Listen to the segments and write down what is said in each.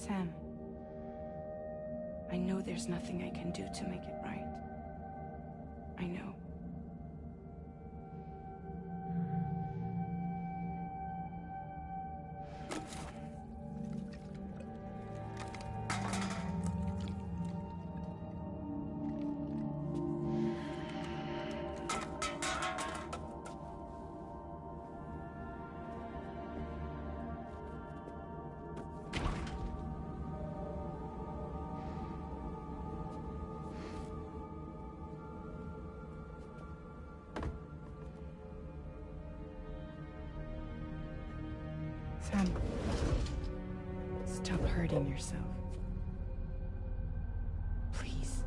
Sam, I know there's nothing I can do to make it right. I know. Sam, stop hurting yourself. Please.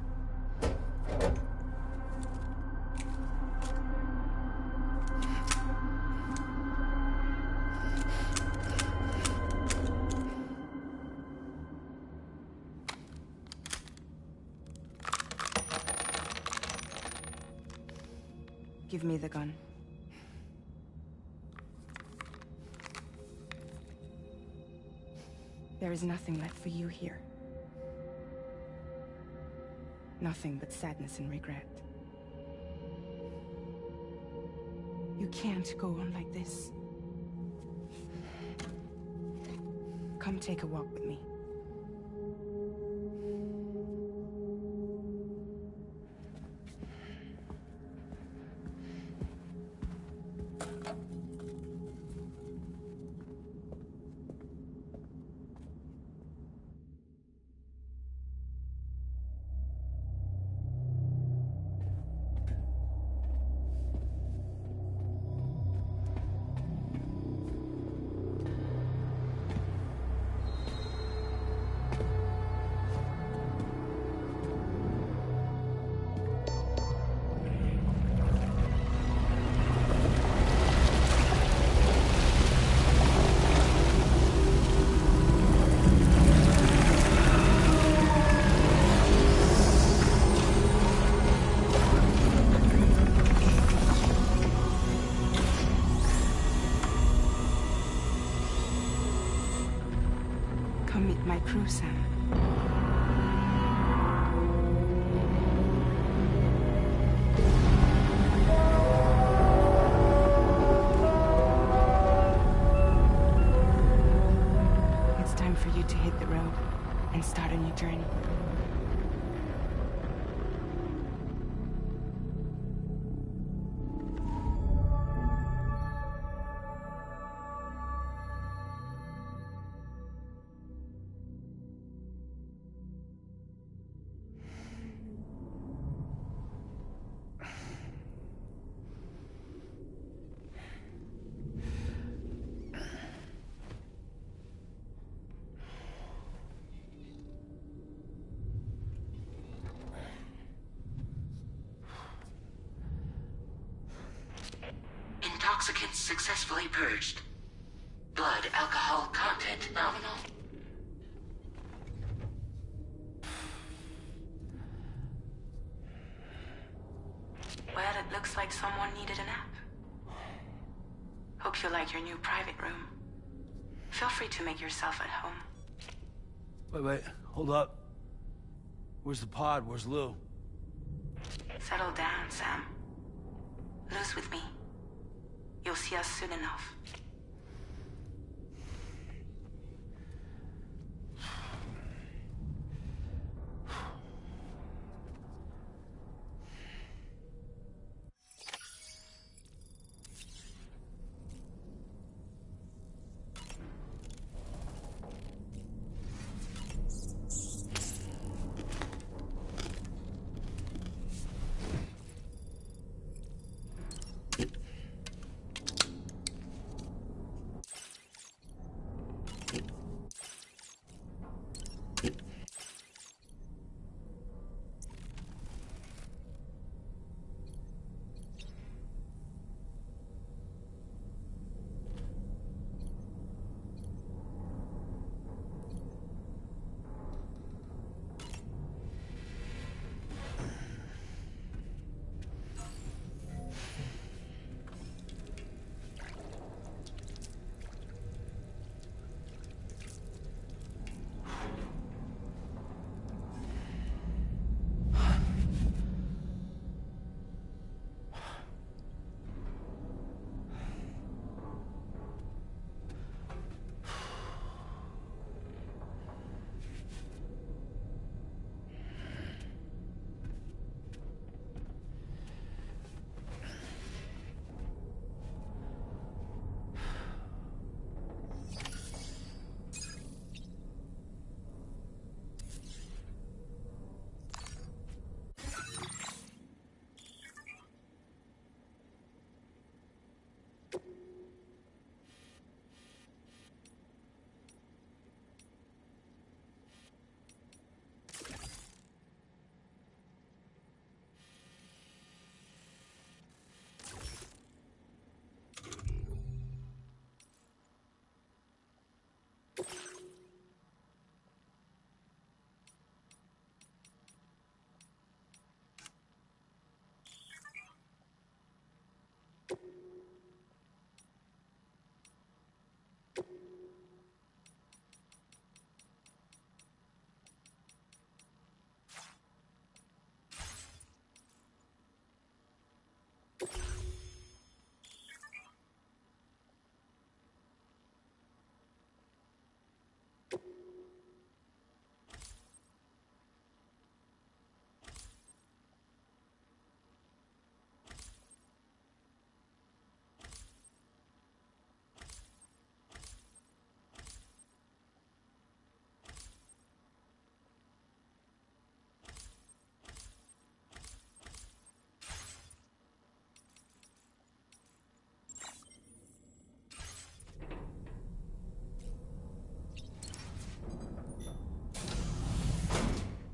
Give me the gun. There is nothing left for you here. Nothing but sadness and regret. You can't go on like this. Come take a walk with me. Come meet my crew, Sam. It's time for you to hit the road and start a new journey. Intoxicants successfully purged. Blood alcohol content nominal. Well, it looks like someone needed a nap. Hope you like your new private room. Feel free to make yourself at home. Wait, hold up. Where's the pod? Where's Lou? Settle down, Sam. Lou's with me. You'll see us soon enough.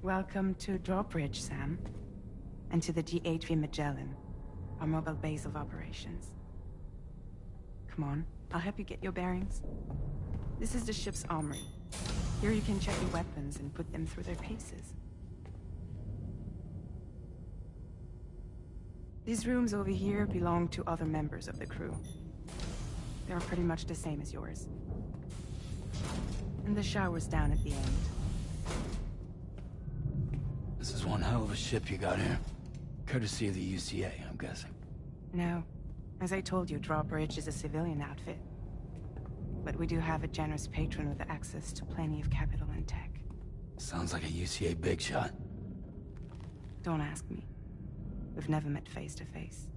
Welcome to Drawbridge, Sam. And to the GHV Magellan, our mobile base of operations. Come on, I'll help you get your bearings. This is the ship's armory. Here you can check your weapons and put them through their paces. These rooms over here belong to other members of the crew. They're pretty much the same as yours. And the shower's down at the end. This is one hell of a ship you got here. Courtesy of the UCA, I'm guessing. No. As I told you, Drawbridge is a civilian outfit. But we do have a generous patron with access to plenty of capital and tech. Sounds like a UCA big shot. Don't ask me. We've never met face to face.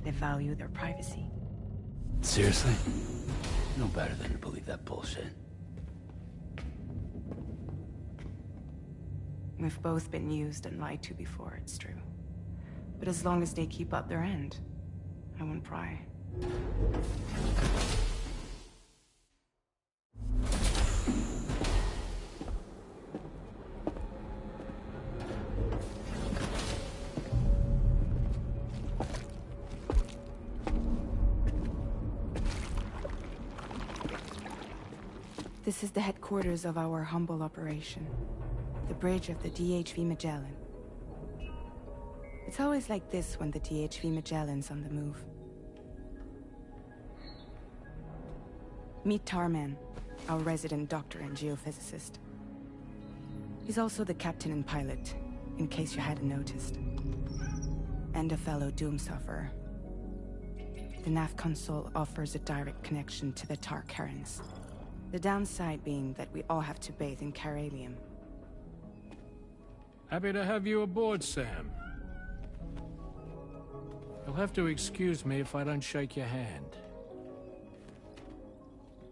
They value their privacy. Seriously? No better than to believe that bullshit. We've both been used and lied to before, it's true. But as long as they keep up their end, I won't pry. This is the headquarters of our humble operation. The bridge of the DHV Magellan. It's always like this when the DHV Magellan's on the move. Meet Tarman, our resident doctor and geophysicist. He's also the captain and pilot, in case you hadn't noticed. And a fellow doom sufferer. The nav console offers a direct connection to the Tar currents. The downside being that we all have to bathe in caralium. Happy to have you aboard, Sam. You'll have to excuse me if I don't shake your hand.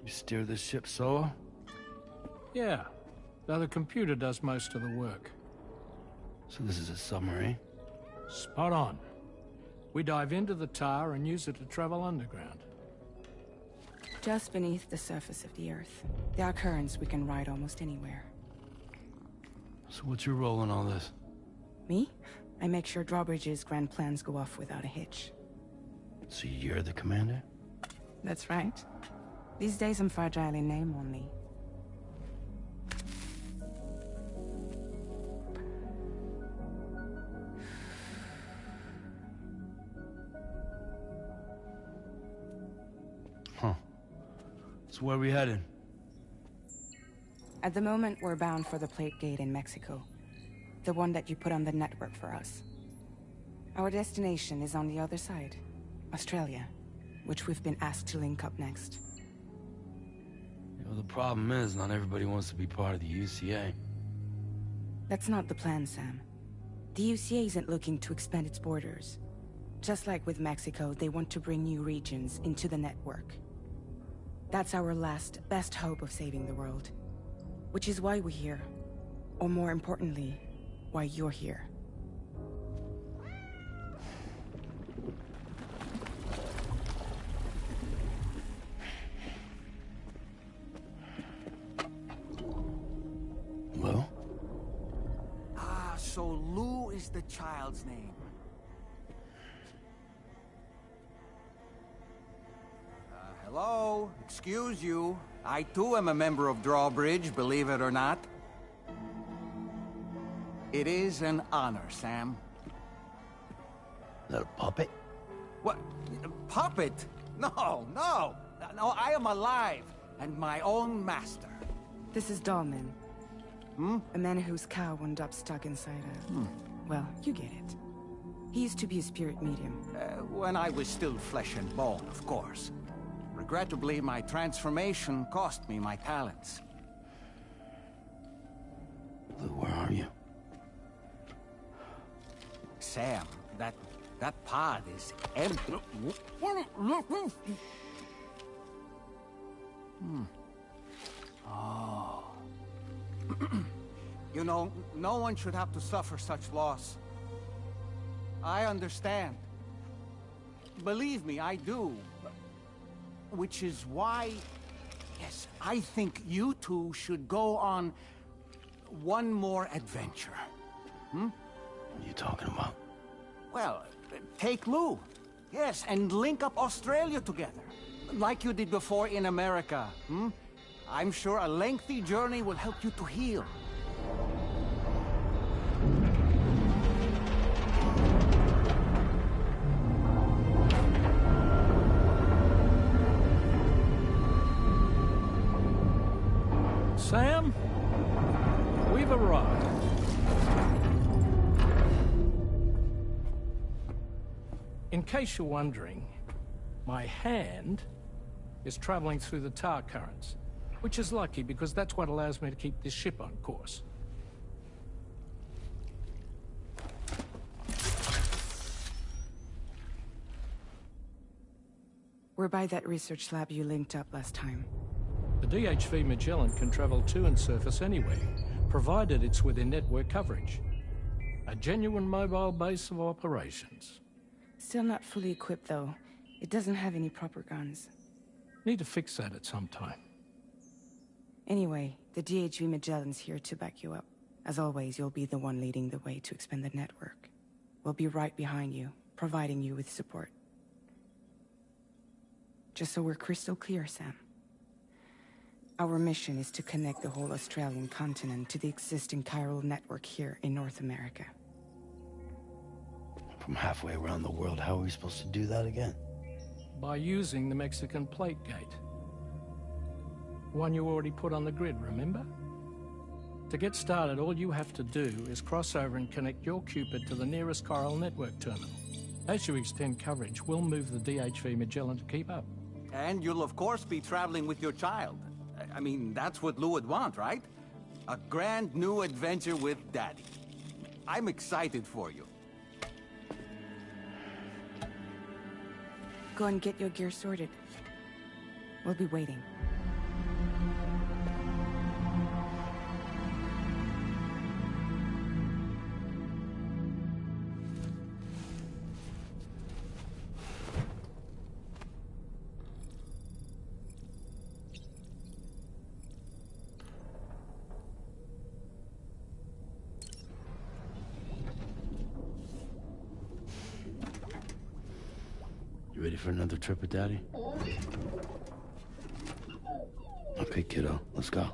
You steer this ship solo? Yeah, though the computer does most of the work. So this is a submarine? Spot on. We dive into the Tar and use it to travel underground. Just beneath the surface of the Earth, there are currents we can ride almost anywhere. So what's your role in all this? Me? I make sure Drawbridge's grand plans go off without a hitch. So you're the commander? That's right. These days I'm fragile in name only. Huh. So where are we headed? At the moment, we're bound for the Plate Gate in Mexico. The one that you put on the network for us. Our destination is on the other side, Australia, which we've been asked to link up next. You know, the problem is, not everybody wants to be part of the UCA. That's not the plan, Sam. The UCA isn't looking to expand its borders. Just like with Mexico, they want to bring new regions into the network. That's our last, best hope of saving the world. Which is why we're here. Or more importantly, why you're here. Hello? Ah, so Lou is the child's name. Hello? Excuse you. I too am a member of Drawbridge, believe it or not. It is an honor, Sam. Is that a puppet? What? A puppet? No, no! No, I am alive, and my own master. This is Dahlman. A man whose cow wound up stuck inside a... Well, you get it. He used to be a spirit medium. When I was still flesh and bone, of course. Regrettably, my transformation cost me my talents. Lou, where are you? Sam, that pod is empty. Oh. You know, no one should have to suffer such loss. I understand. Believe me, I do. Which is why, yes, I think you two should go on one more adventure. What are you talking about? Well, take Lou. Yes, and link up Australia together. Like you did before in America, I'm sure a lengthy journey will help you to heal. Sam, we've arrived. In case you're wondering, my hand is traveling through the tar currents, which is lucky because that's what allows me to keep this ship on course. We're by that research lab you linked up last time. The DHV Magellan can travel to and surface anywhere, provided it's within network coverage. A genuine mobile base of operations. Still not fully equipped, though. It doesn't have any proper guns. Need to fix that at some time. Anyway, the DHV Magellan's here to back you up. As always, you'll be the one leading the way to expand the network. We'll be right behind you, providing you with support. Just so we're crystal clear, Sam. Our mission is to connect the whole Australian continent to the existing chiral network here in North America. From halfway around the world, how are we supposed to do that again? By using the Mexican plate gate. One you already put on the grid, remember? To get started, all you have to do is cross over and connect your Cupid to the nearest chiral network terminal. As you extend coverage, we'll move the DHV Magellan to keep up. And you'll of course be traveling with your child. I mean, that's what Lou would want, right? A grand new adventure with Daddy. I'm excited for you. Go and get your gear sorted. We'll be waiting. You ready for another trip with Daddy? Okay, kiddo, let's go.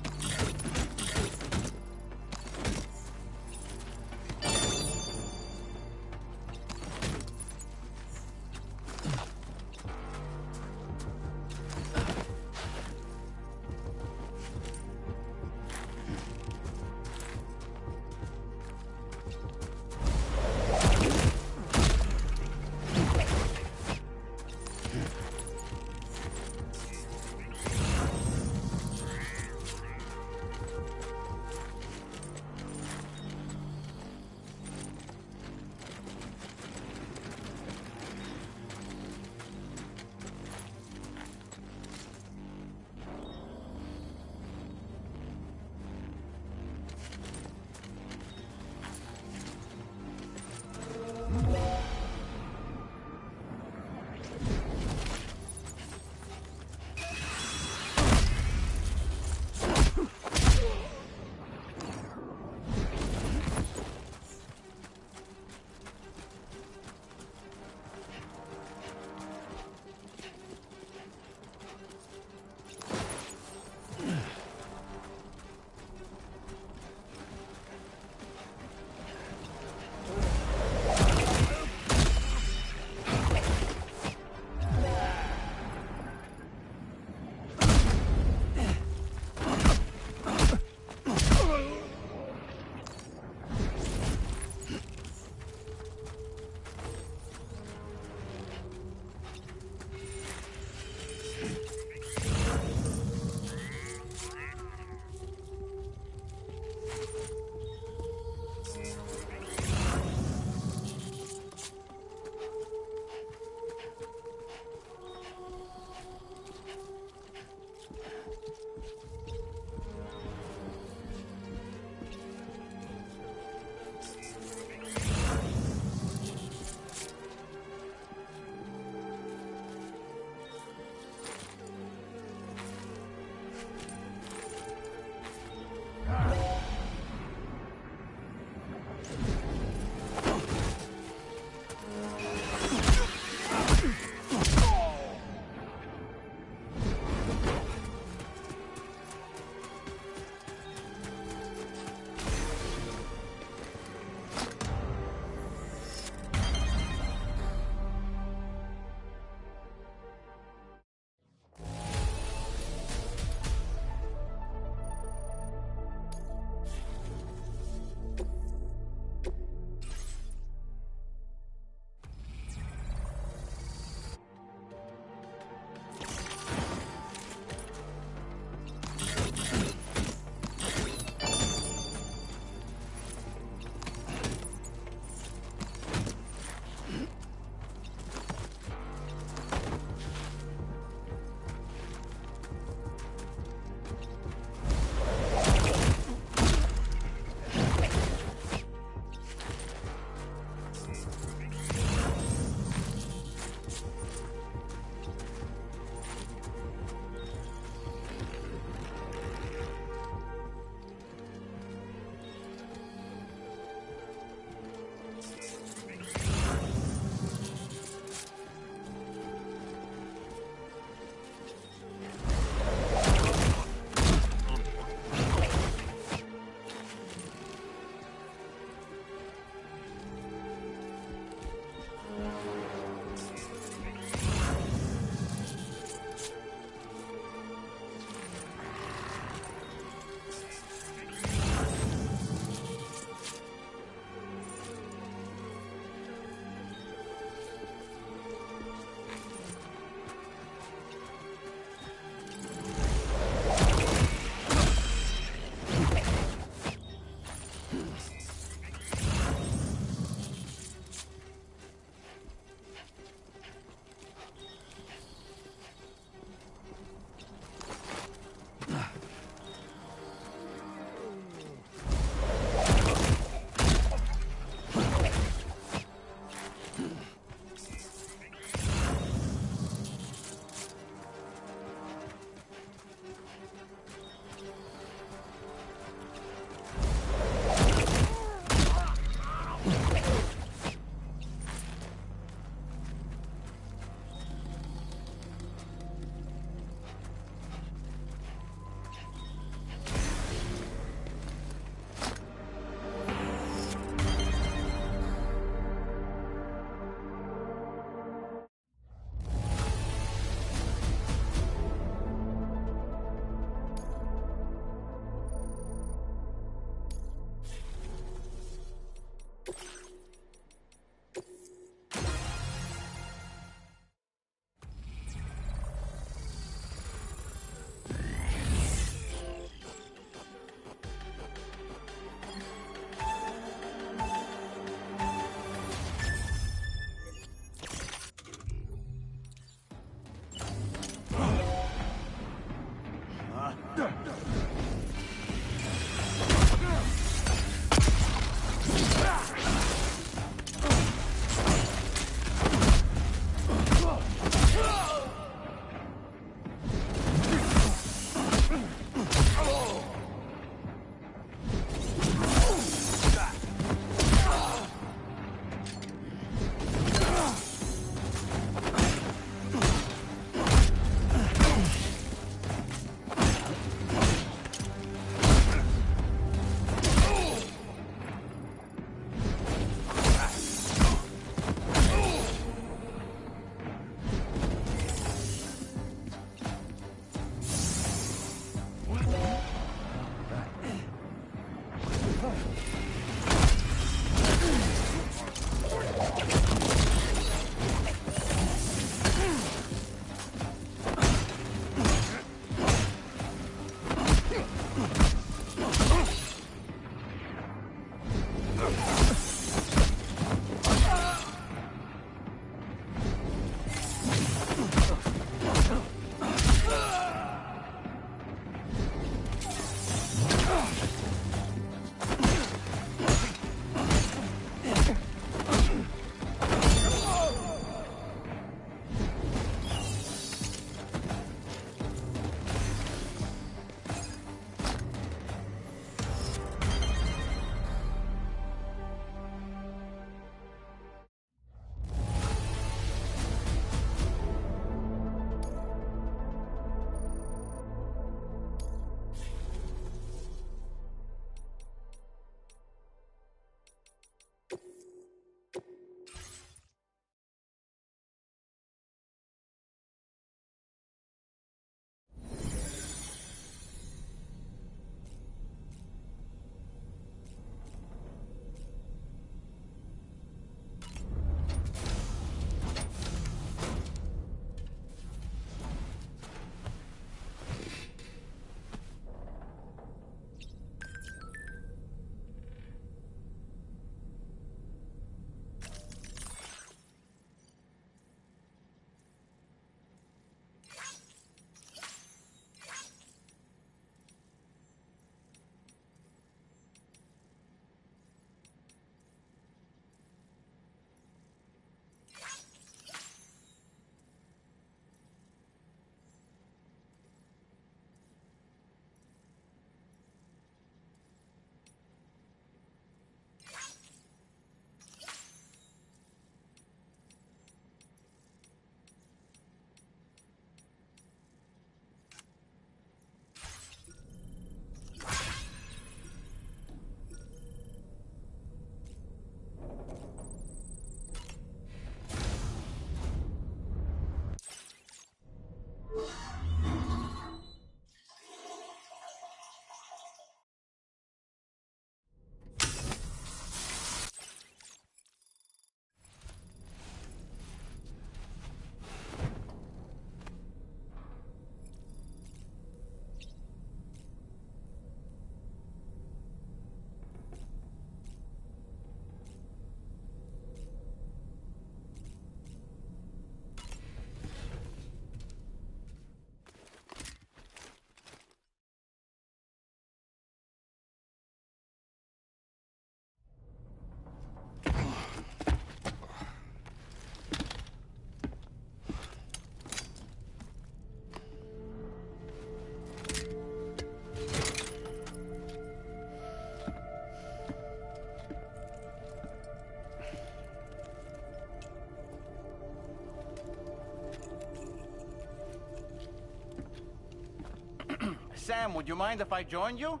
Sam, would you mind if I joined you?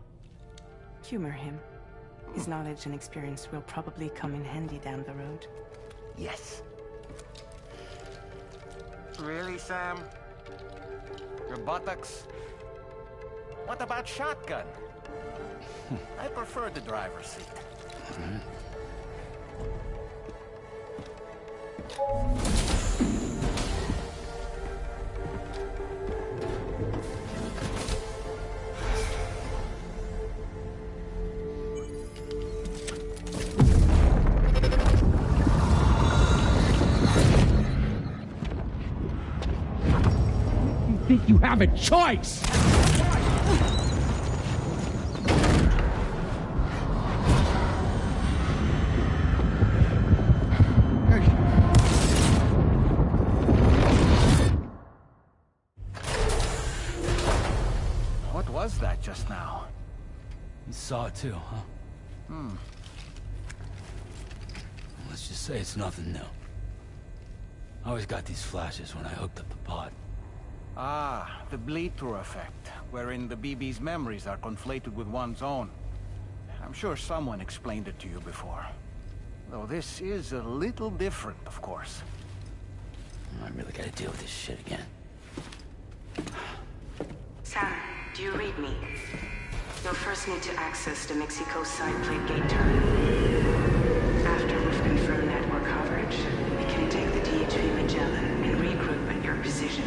Humor him. His knowledge and experience will probably come in handy down the road. Yes. Really, Sam? Your buttocks? What about shotgun? I prefer the driver's seat. Think you have a choice? What was that just now? You saw it too, huh? Let's just say it's nothing new. I always got these flashes when I hooked up the pod. Ah, the bleed-through effect, wherein the BB's memories are conflated with one's own. I'm sure someone explained it to you before. Though this is a little different, of course. I really gotta deal with this shit again. Sam, do you read me? You'll first need to access the Mexico side plate gate terminal. After we've confirmed network coverage, we can take the DHV Magellan and regroup at your position.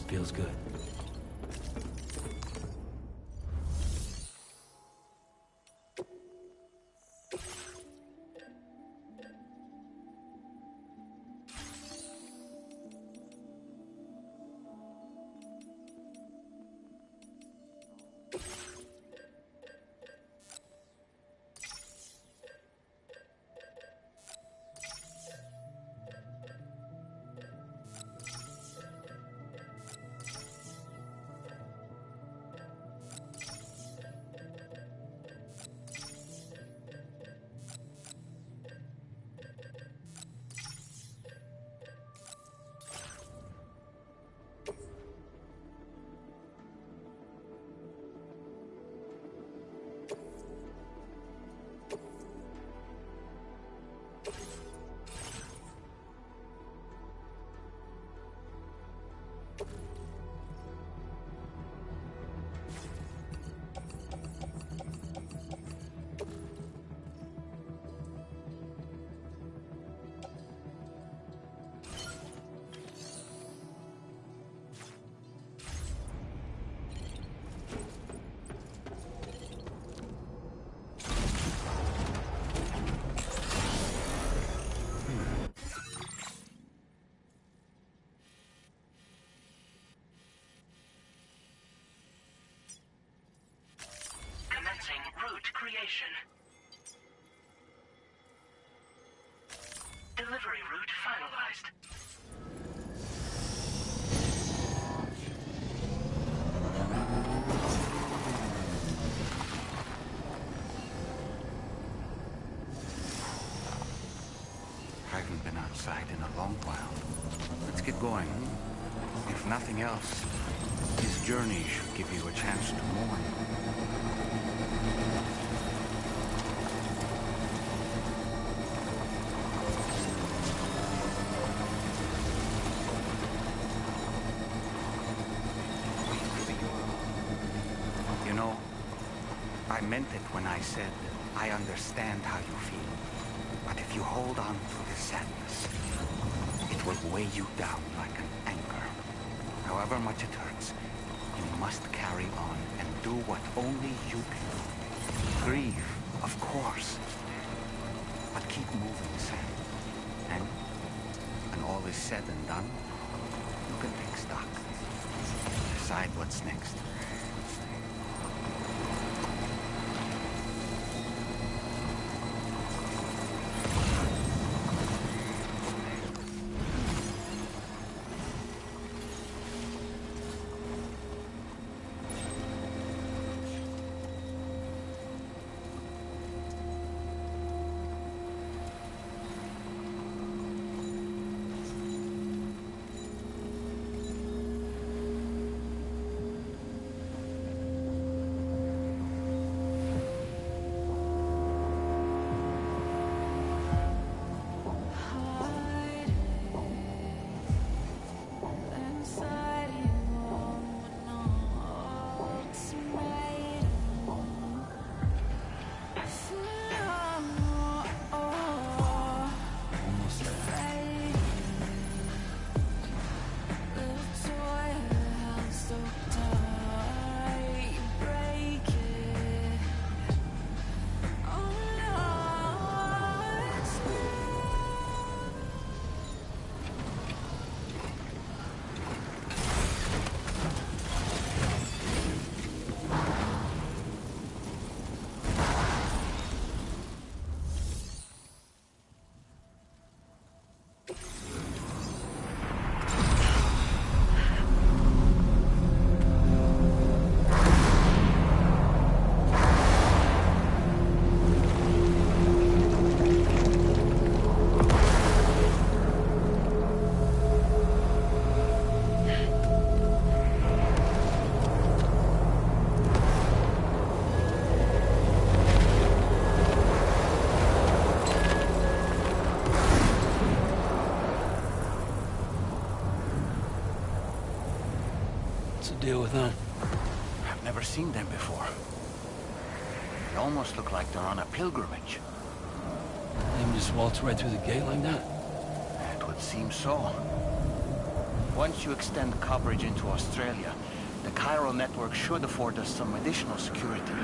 Feels good. Route creation. Delivery route finalized. I haven't been outside in a long while. Let's get going. If nothing else, this journey should give you a chance to mourn. You know, I meant it when I said I understand how you feel. But if you hold on to this sadness, it will weigh you down like an anchor. However much it hurts, you must carry on and do what only you can do. Grieve, of course. But keep moving, Sam. And when all is said and done, you can take stock. Decide what's next. deal with them? I've never seen them before. They almost look like they're on a pilgrimage. They can just waltz right through the gate like that? It would seem so. Once you extend coverage into Australia, the Cairo network should afford us some additional security.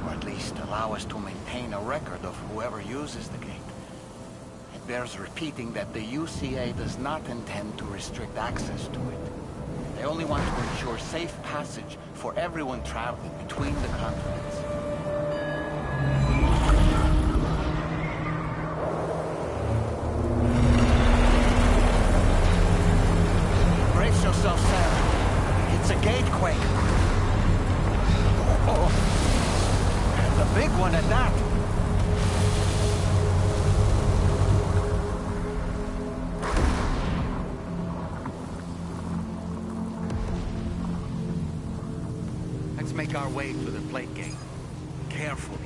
Or at least allow us to maintain a record of whoever uses the gate. It bears repeating that the UCA does not intend to restrict access to it. They only want to ensure safe passage for everyone traveling between the continents. Brace yourself, Sam. It's a gatequake. Oh, and a big one at that. Let's make our way to the plate gate. Carefully.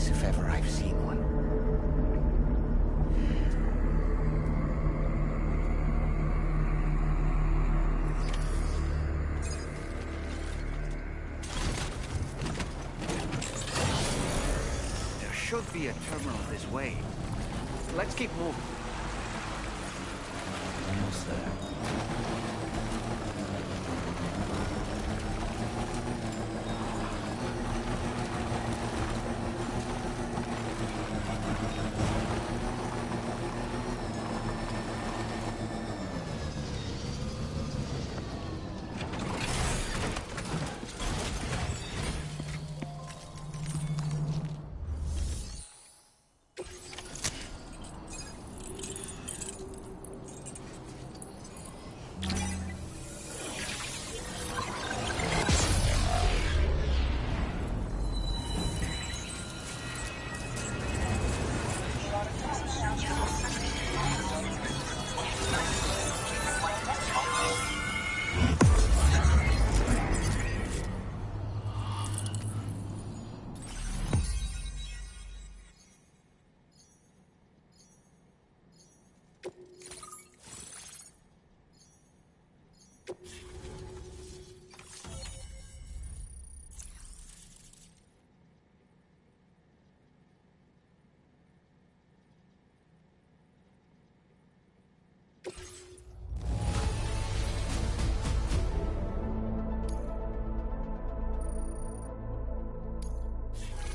face if ever I've seen one. There should be a terminal this way. Let's keep moving. Almost there.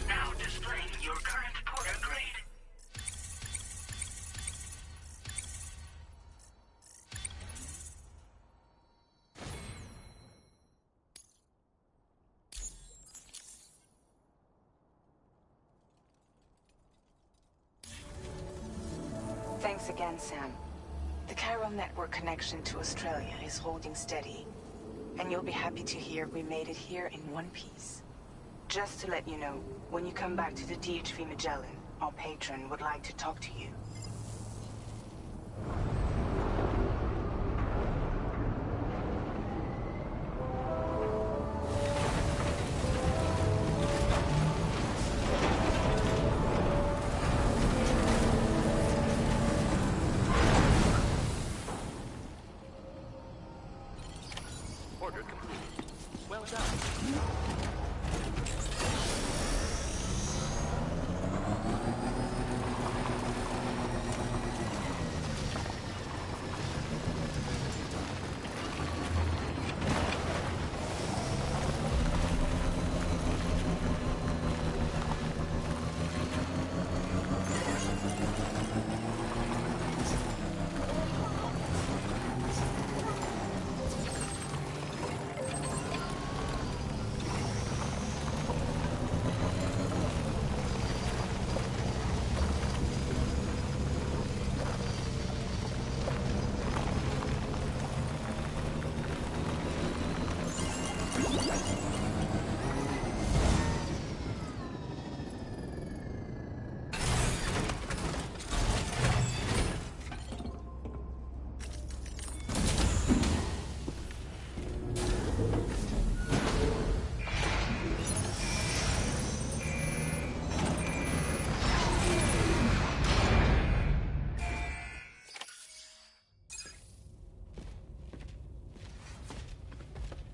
Now displaying your current porter grade. Thanks again, Sam. The chiral network connection to Australia is holding steady. And you'll be happy to hear we made it here in one piece. Just to let you know, when you come back to the DHV Magellan, our patron would like to talk to you. Order complete. Well done.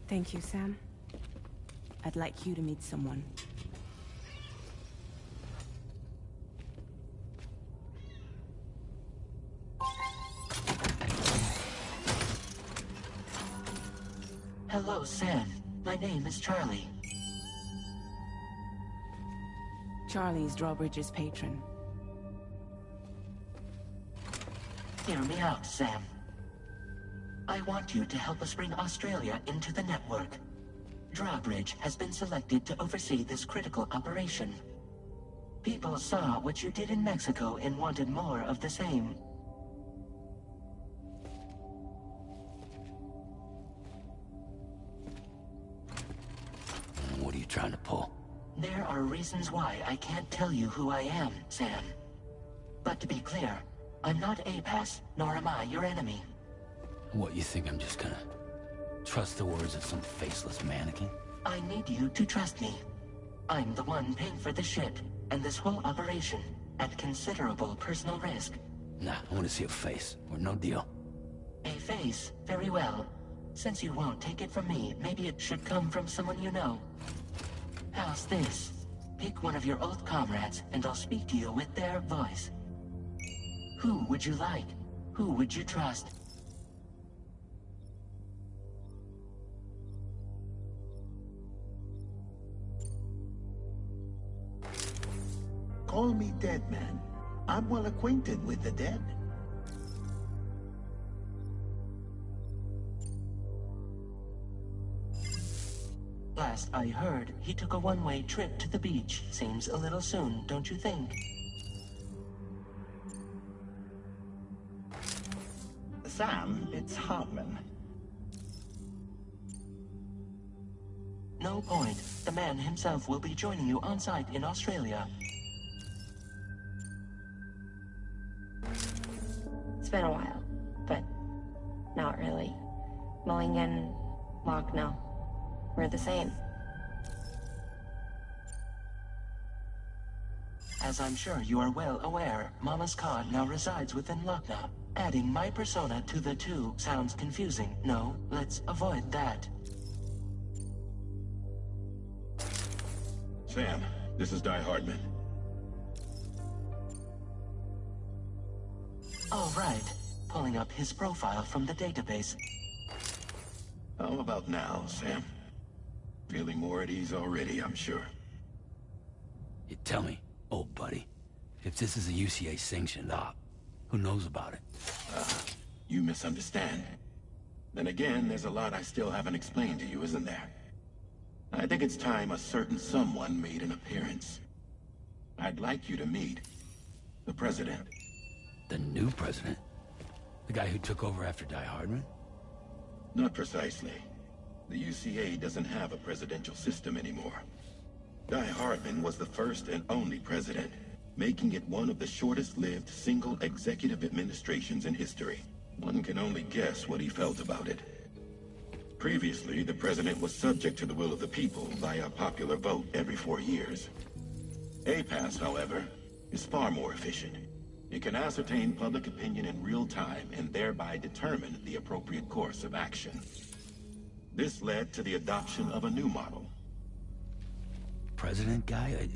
Thank you, Sam. I'd like you to meet someone. Hello, Sam. My name is Charlie. Charlie's Drawbridge's patron. Hear me out, Sam. I want you to help us bring Australia into the network. Drawbridge has been selected to oversee this critical operation. People saw what you did in Mexico and wanted more of the same. What are you trying to pull? There are reasons why I can't tell you who I am, Sam. But to be clear, I'm not APAS, nor am I your enemy. What, you think I'm just gonna trust the words of some faceless mannequin? I need you to trust me. I'm the one paying for the shit, and this whole operation at considerable personal risk. Nah, I want to see a face, or no deal. A face? Very well. Since you won't take it from me, maybe it should come from someone you know. How's this? Pick one of your old comrades, and I'll speak to you with their voice. Who would you like? Who would you trust? Call me dead man. I'm well acquainted with the dead. Last I heard, he took a one-way trip to the beach. Seems a little soon, don't you think? Sam, it's Hartman. No point. The man himself will be joining you on site in Australia. It's been a while, but not really. Mulligan, Locke, no. We're the same. As I'm sure you are well aware, Mama's car now resides within Lucknow. Adding my persona to the two sounds confusing. No, let's avoid that. Sam, this is Di Hardman. All right. Pulling up his profile from the database. How about now, Sam? Feeling more at ease already, I'm sure. You tell me, old buddy, if this is a UCA sanctioned op, who knows about it? You misunderstand. Then again, there's a lot I still haven't explained to you, isn't there? I think it's time a certain someone made an appearance. I'd like you to meet the President. The new president? The guy who took over after Di Hardman? Not precisely. The UCA doesn't have a presidential system anymore. Di Hardman was the first and only president, making it one of the shortest-lived single executive administrations in history. One can only guess what he felt about it. Previously, the president was subject to the will of the people via popular vote every 4 years. APAS, however, is far more efficient. It can ascertain public opinion in real time and thereby determine the appropriate course of action. This led to the adoption of a new model. President guy?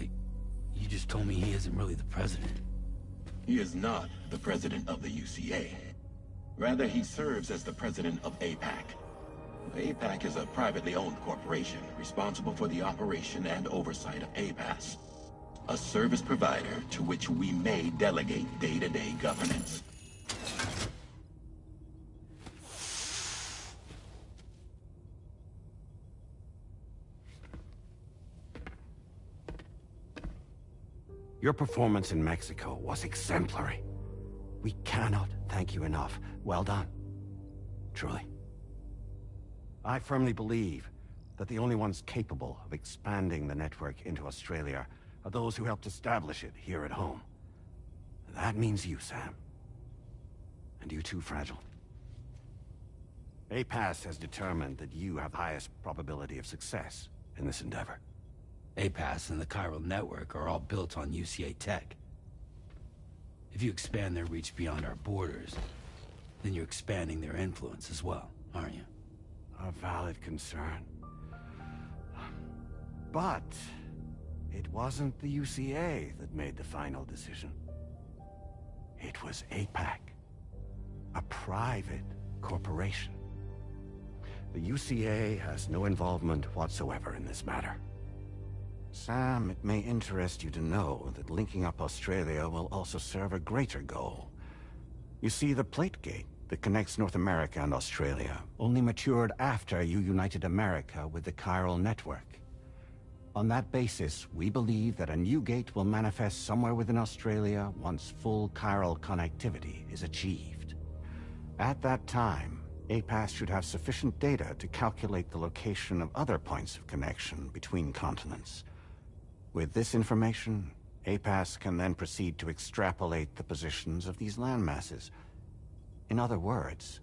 You just told me he isn't really the president. He is not the president of the UCA. Rather, he serves as the president of APAC. APAC is a privately owned corporation responsible for the operation and oversight of APAS, a service provider to which we may delegate day-to-day governance. Your performance in Mexico was exemplary. We cannot thank you enough. Well done. Truly. I firmly believe that the only ones capable of expanding the network into Australia are those who helped establish it here at home. That means you, Sam. And you too, Fragile. APAS has determined that you have the highest probability of success in this endeavor. APAS and the chiral network are all built on UCA tech. If you expand their reach beyond our borders, then you're expanding their influence as well, aren't you? A valid concern. But it wasn't the UCA that made the final decision. It was APAC, a private corporation. The UCA has no involvement whatsoever in this matter. Sam, it may interest you to know that linking up Australia will also serve a greater goal. You see, the plate gate that connects North America and Australia only matured after you united America with the chiral network. On that basis, we believe that a new gate will manifest somewhere within Australia once full chiral connectivity is achieved. At that time, APAS should have sufficient data to calculate the location of other points of connection between continents. With this information, APAS can then proceed to extrapolate the positions of these landmasses. In other words,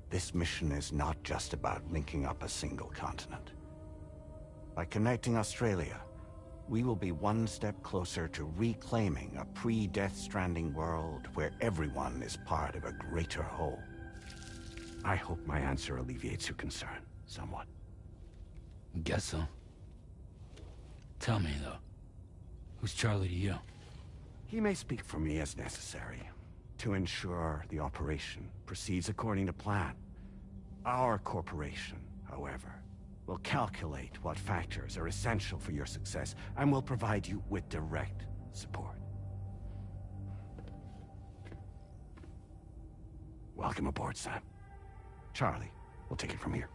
this mission is not just about linking up a single continent. By connecting Australia, we will be one step closer to reclaiming a pre-Death Stranding world where everyone is part of a greater whole. I hope my answer alleviates your concern somewhat. Guess so. Tell me, though, who's Charlie to you? He may speak for me as necessary, to ensure the operation proceeds according to plan. Our corporation, however, will calculate what factors are essential for your success, and will provide you with direct support. Welcome aboard, Sam. Charlie, we'll take it from here.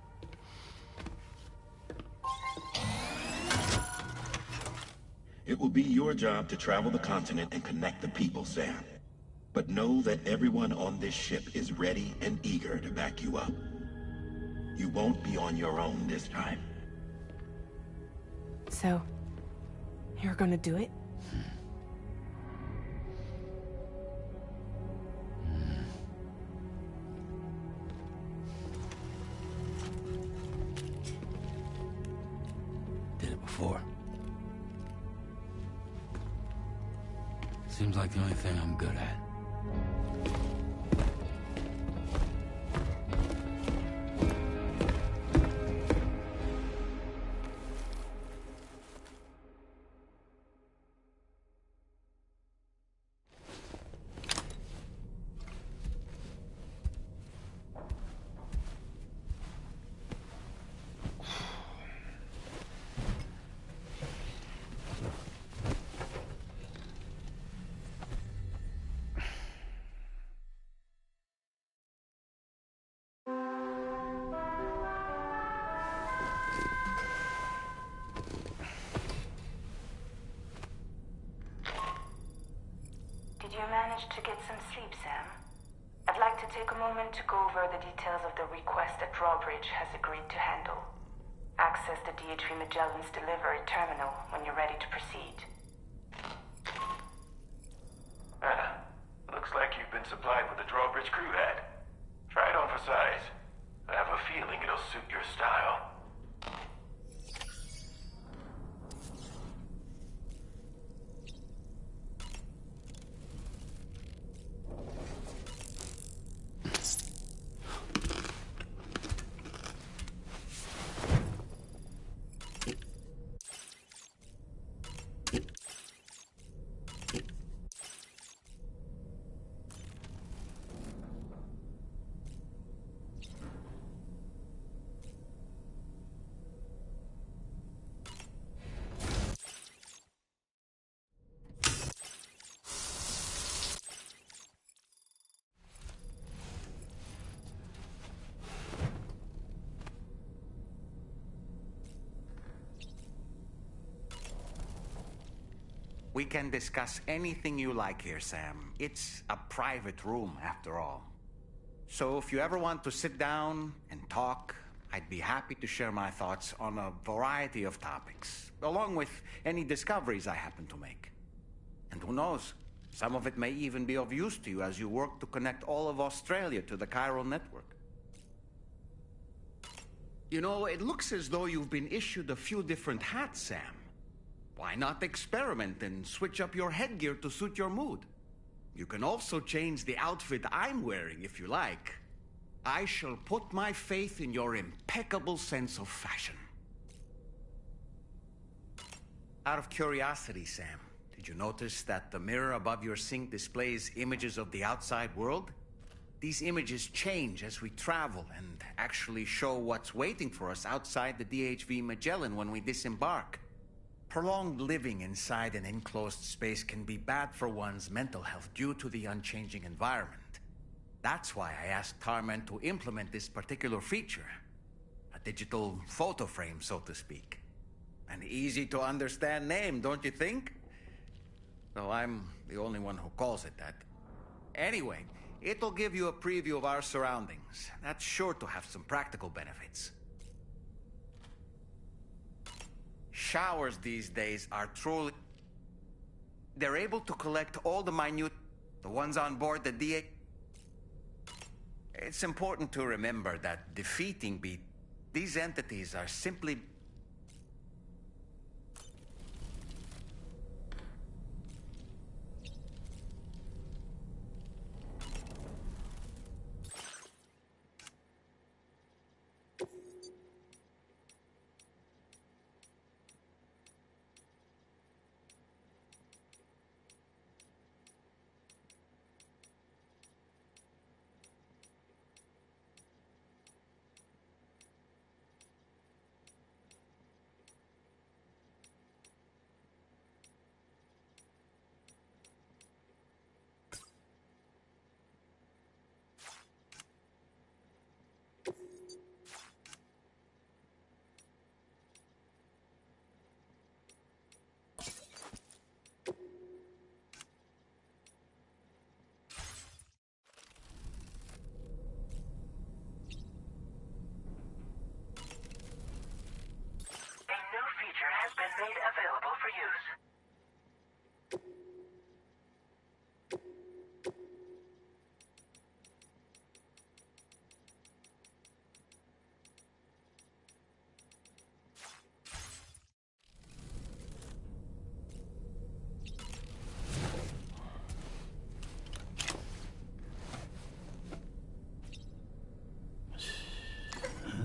It will be your job to travel the continent and connect the people, Sam. But know that everyone on this ship is ready and eager to back you up. You won't be on your own this time. So, you're gonna do it? Did it before. Seems like the only thing I'm good at. Did you manage to get some sleep, Sam? I'd like to take a moment to go over the details of the request that Drawbridge has agreed to handle. Access the DHV Magellan's delivery terminal when you're ready to proceed. Looks like you've been supplied with the Drawbridge crew hat. Try it on for size. I have a feeling it'll suit your style. We can discuss anything you like here, Sam. It's a private room, after all. So if you ever want to sit down and talk, I'd be happy to share my thoughts on a variety of topics, along with any discoveries I happen to make. And who knows, some of it may even be of use to you as you work to connect all of Australia to the chiral network. You know, it looks as though you've been issued a few different hats, Sam. Why not experiment and switch up your headgear to suit your mood? You can also change the outfit I'm wearing if you like. I shall put my faith in your impeccable sense of fashion. Out of curiosity, Sam, did you notice that the mirror above your sink displays images of the outside world? These images change as we travel and actually show what's waiting for us outside the DHV Magellan when we disembark. Prolonged living inside an enclosed space can be bad for one's mental health due to the unchanging environment. That's why I asked Tarman to implement this particular feature. A digital photo frame, so to speak. An easy-to-understand name, don't you think? Though I'm the only one who calls it that. Anyway, it'll give you a preview of our surroundings. That's sure to have some practical benefits. Showers these days are truly... They're able to collect all the minute... The ones on board the DA... It's important to remember that defeating these entities are simply...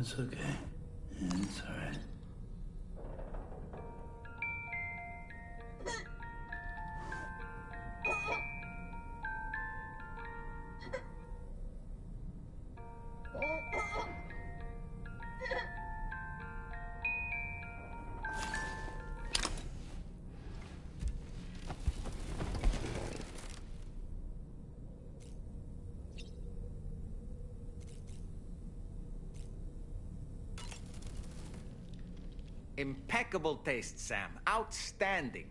It's okay. It's alright. Impeccable taste, Sam. Outstanding.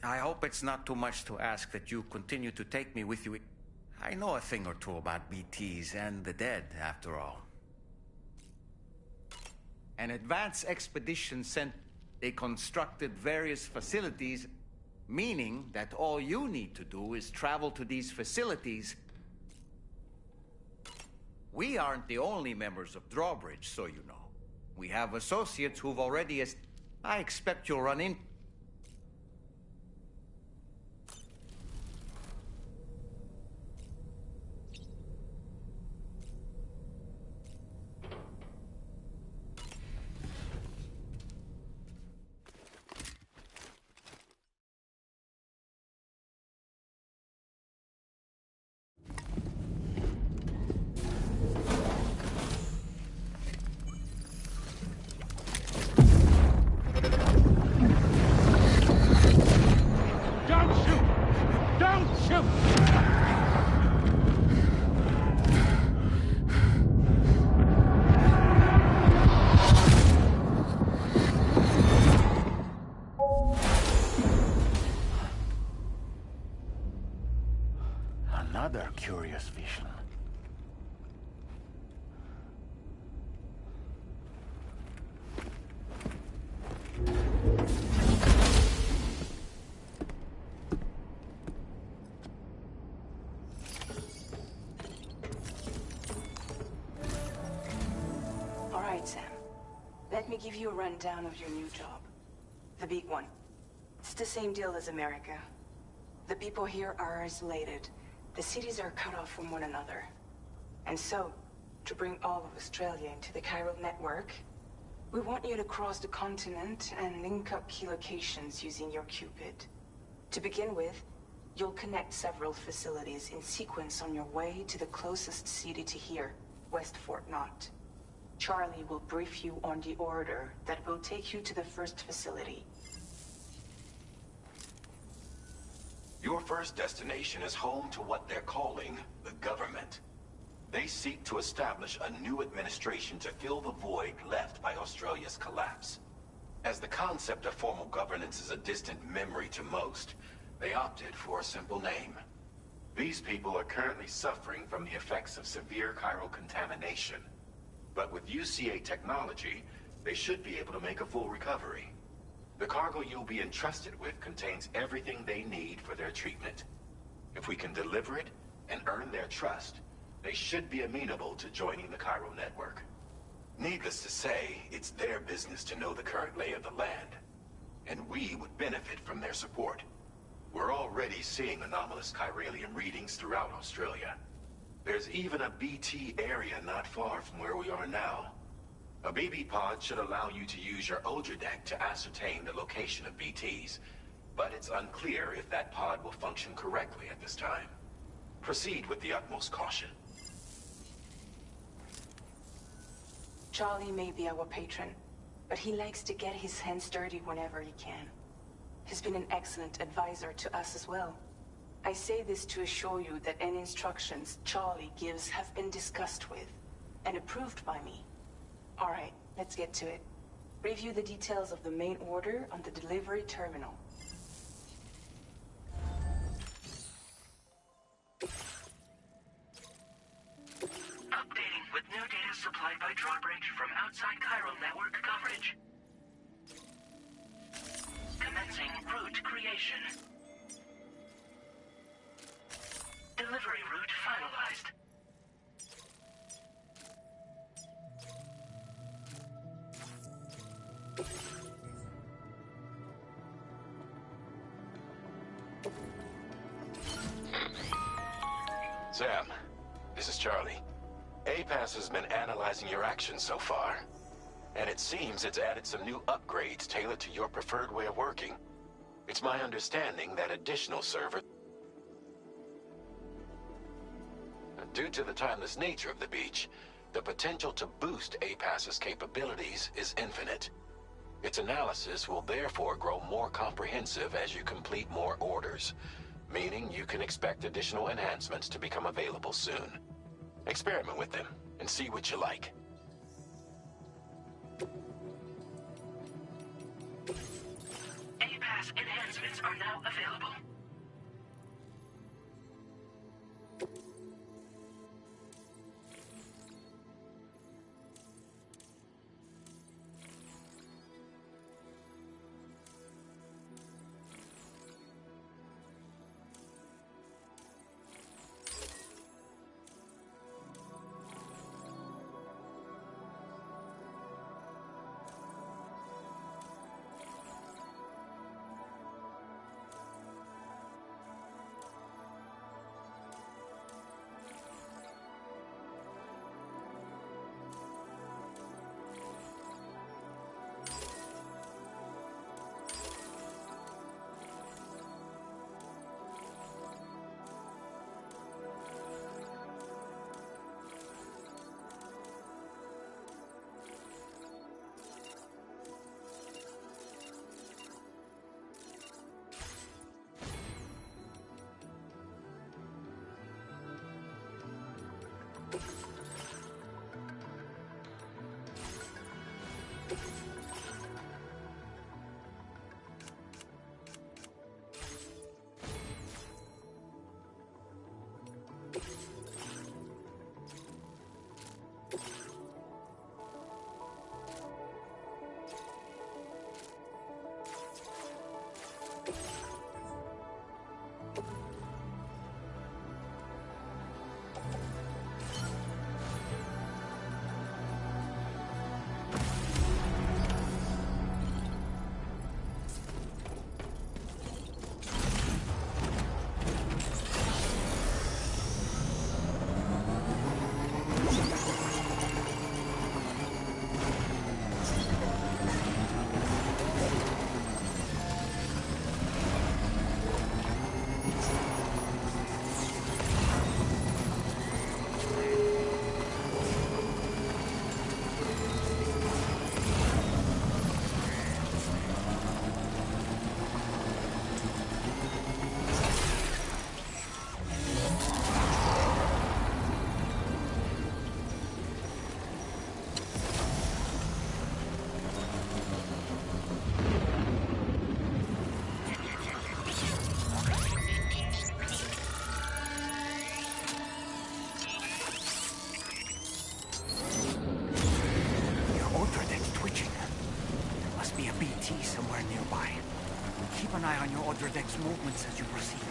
I hope it's not too much to ask that you continue to take me with you. I know a thing or two about BTs and the dead, after all. An advance expedition sent... They constructed various facilities, meaning that all you need to do is travel to these facilities. We aren't the only members of Drawbridge, so you know. We have associates who've already... I expect you'll run in... Another curious vision. All right, Sam. Let me give you a rundown of your new job. The big one. It's the same deal as America. The people here are isolated. The cities are cut off from one another. And so, to bring all of Australia into the chiral network, we want you to cross the continent and link up key locations using your Cupid. To begin with, you'll connect several facilities in sequence on your way to the closest city to here, West Fort Knott. Charlie will brief you on the order that will take you to the first facility. Your first destination is home to what they're calling the government. They seek to establish a new administration to fill the void left by Australia's collapse. As the concept of formal governance is a distant memory to most, they opted for a simple name. These people are currently suffering from the effects of severe chiral contamination. But with UCA technology, they should be able to make a full recovery. The cargo you'll be entrusted with contains everything they need for their treatment. If we can deliver it and earn their trust, they should be amenable to joining the chiral network. Needless to say, it's their business to know the current lay of the land, and we would benefit from their support. We're already seeing anomalous chiralium readings throughout Australia. There's even a BT area not far from where we are now. A BB pod should allow you to use your Ultradeck to ascertain the location of BTs, but it's unclear if that pod will function correctly at this time. Proceed with the utmost caution. Charlie may be our patron, but he likes to get his hands dirty whenever he can. He's been an excellent advisor to us as well. I say this to assure you that any instructions Charlie gives have been discussed with and approved by me. All right, let's get to it. Review the details of the main order on the delivery terminal. Updating with new data supplied by Drawbridge from outside chiral network coverage. Commencing route creation. Delivery route finalized. Sam, this is Charlie. APAS has been analyzing your actions so far, and it seems it's added some new upgrades tailored to your preferred way of working. It's my understanding that additional servers... Due to the timeless nature of the beach, the potential to boost APAS's capabilities is infinite. Its analysis will therefore grow more comprehensive as you complete more orders, meaning you can expect additional enhancements to become available soon. Experiment with them and see what you like. APAS enhancements are now available. Somewhere nearby. Keep an eye on your other deck's movements as you proceed.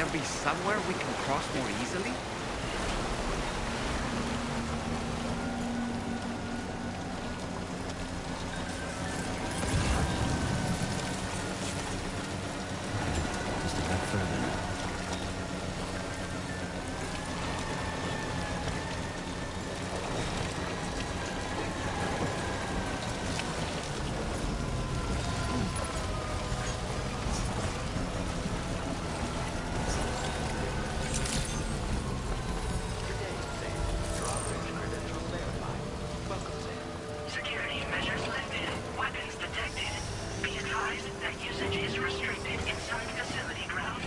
there be somewhere we can cross more easily? Just a bit further now. Security measures lifted. Weapons detected. Be advised that usage is restricted inside facility grounds.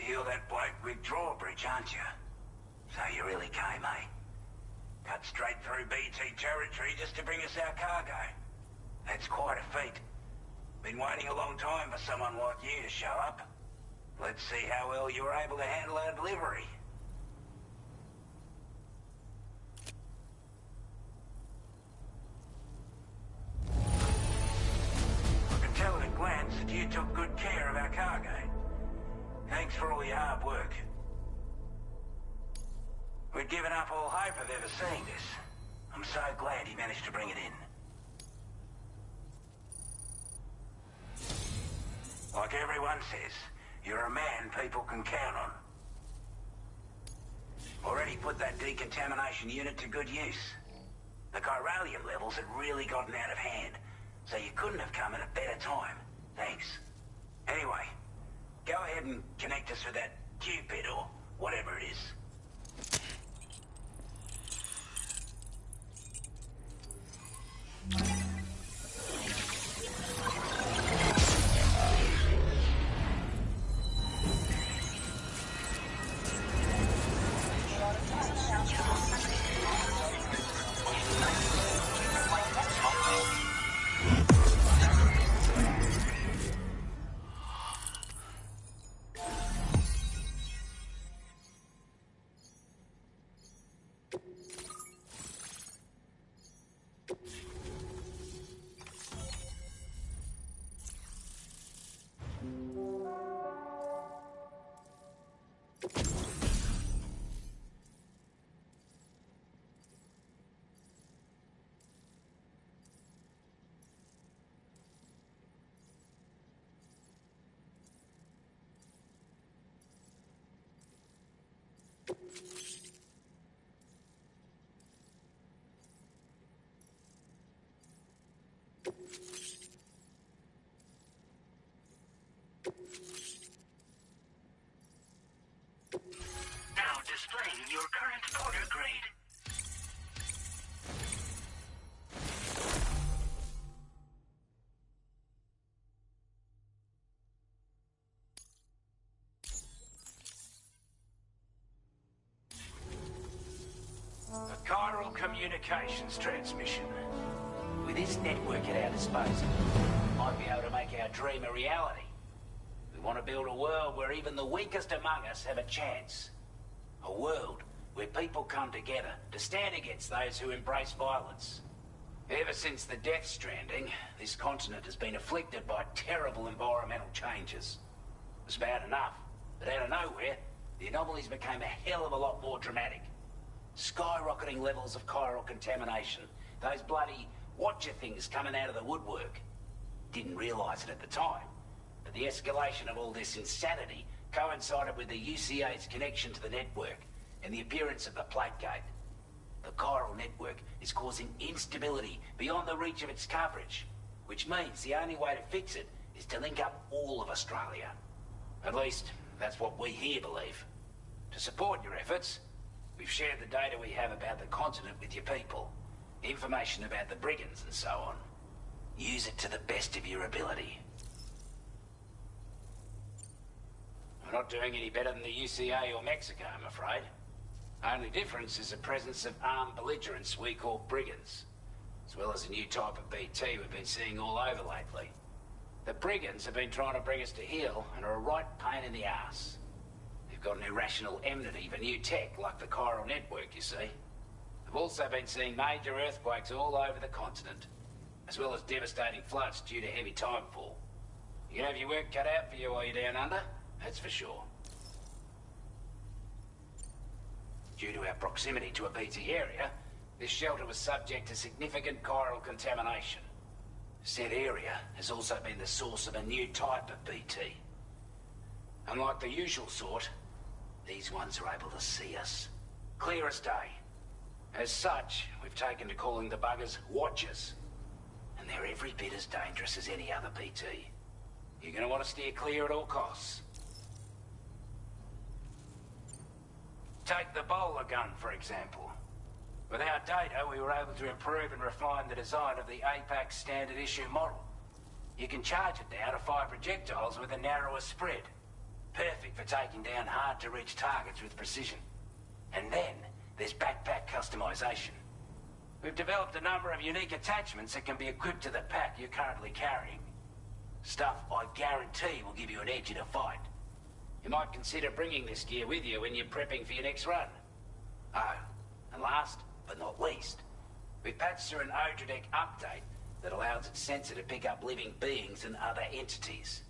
You're that bloke with drawbridge, aren't you? So you really came, eh? Cut straight through BT territory just to bring us our cargo. That's quite a feat. Been waiting a long time for someone like you to show up. Let's see how well you were able to handle our delivery. I can tell at a glance that you took good care of our cargo. Thanks for all your hard work. We'd given up all hope of ever seeing this. I'm so glad you managed to bring it in. Like everyone says, you're a man people can count on. Already put that decontamination unit to good use. The chiralium levels had really gotten out of hand, so you couldn't have come at a better time. Thanks. Anyway, go ahead and connect us with that Cupid or whatever it is. Now displaying your current order grade. A chiral communications transmission. With this network at our disposal, we might be able to make our dream a reality. We want to build a world where even the weakest among us have a chance. A world where people come together to stand against those who embrace violence. Ever since the Death Stranding, this continent has been afflicted by terrible environmental changes. It was bad enough, but out of nowhere, the anomalies became a hell of a lot more dramatic. Skyrocketing levels of chiral contamination, those bloody watcher things coming out of the woodwork. Didn't realize it at the time, but the escalation of all this insanity coincided with the UCA's connection to the network and the appearance of the plate gate. The chiral network is causing instability beyond the reach of its coverage, which means the only way to fix it is to link up all of Australia. At least, that's what we here believe. To support your efforts, we've shared the data we have about the continent with your people. Information about the brigands and so on. Use it to the best of your ability. We're not doing any better than the UCA or Mexico, I'm afraid. Only difference is the presence of armed belligerents we call brigands, as well as a new type of BT we've been seeing all over lately. The brigands have been trying to bring us to heel and are a right pain in the ass. They've got an irrational enmity for new tech like the chiral network, you see. We've also been seeing major earthquakes all over the continent, as well as devastating floods due to heavy timefall. You can have your work cut out for you while you're down under, that's for sure. Due to our proximity to a BT area, this shelter was subject to significant chiral contamination. Said area has also been the source of a new type of BT. Unlike the usual sort, these ones are able to see us. Clear as day. As such, we've taken to calling the buggers Watchers. And they're every bit as dangerous as any other BT. You're gonna want to steer clear at all costs. Take the bowler gun, for example. With our data, we were able to improve and refine the design of the APAC standard issue model. You can charge it now to fire projectiles with a narrower spread. Perfect for taking down hard-to-reach targets with precision. And then, there's backpack customization. We've developed a number of unique attachments that can be equipped to the pack you're currently carrying. Stuff I guarantee will give you an edge in a fight. You might consider bringing this gear with you when you're prepping for your next run. Oh, and last but not least, we've patched through an Odradek update that allows its sensor to pick up living beings and other entities.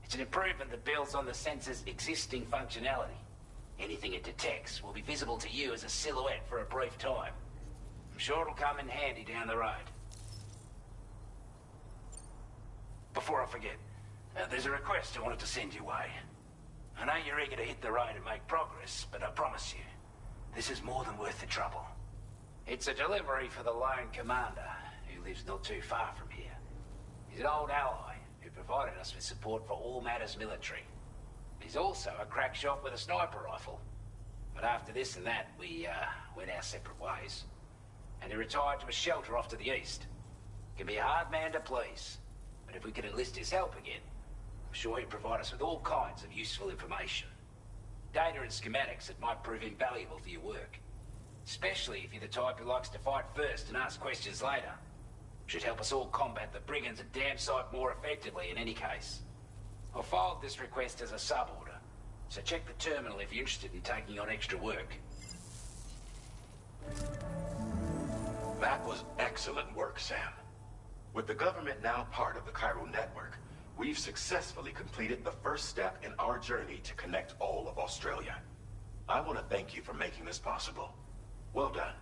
It's an improvement that builds on the sensor's existing functionality. Anything it detects will be visible to you as a silhouette for a brief time. I'm sure it'll come in handy down the road. Before I forget, there's a request I wanted to send your way. I know you're eager to hit the road and make progress, but I promise you, this is more than worth the trouble. It's a delivery for the lone commander, who lives not too far from here. He's an old ally who provided us with support for all matters military. He's also a crack shot with a sniper rifle. But after this and that, we went our separate ways. And he retired to a shelter off to the east. Can be a hard man to please, but if we could enlist his help again, I'm sure he'd provide us with all kinds of useful information. Data and schematics that might prove invaluable for your work. Especially if you're the type who likes to fight first and ask questions later. Should help us all combat the brigands a damn sight more effectively in any case. I've filed this request as a sub-order, so check the terminal if you're interested in taking on extra work. That was excellent work, Sam. With the government now part of the chiral network, we've successfully completed the first step in our journey to connect all of Australia. I want to thank you for making this possible. Well done.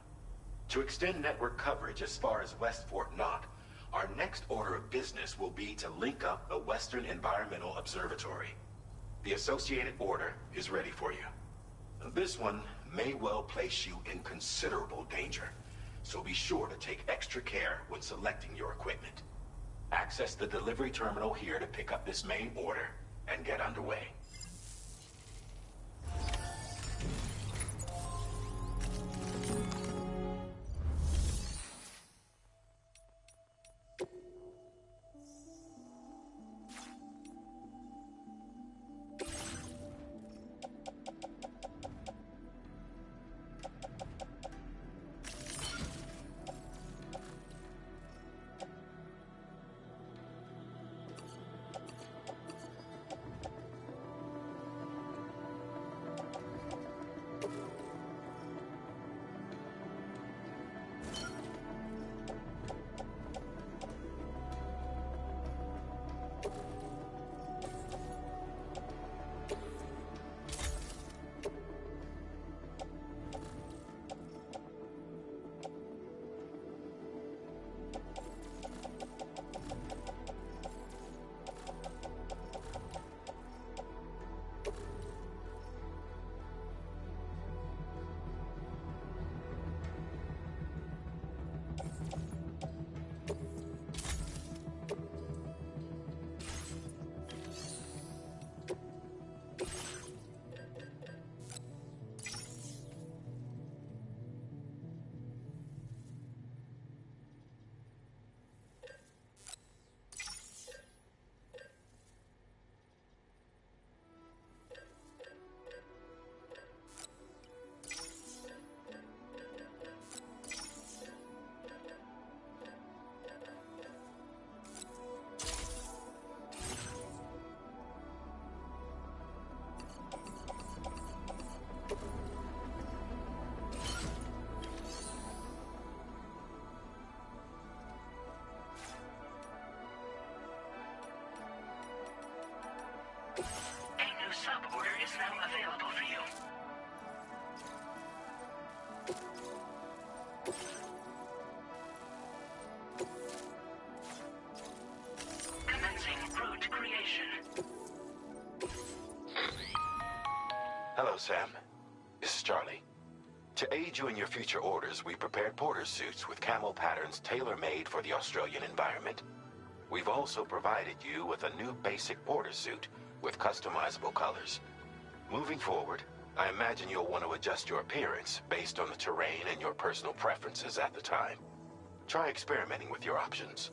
To extend network coverage as far as West Fort Knott, our next order of business will be to link up the Western Environmental Observatory. The associated order is ready for you. This one may well place you in considerable danger, so be sure to take extra care when selecting your equipment. Access the delivery terminal here to pick up this main order and get underway. is now available for you. Commencing route creation. Hello, Sam. This is Charlie. To aid you in your future orders, we prepared porter suits with camo patterns tailor-made for the Australian environment. We've also provided you with a new basic porter suit with customizable colors. Moving forward, I imagine you'll want to adjust your appearance based on the terrain and your personal preferences at the time. Try experimenting with your options.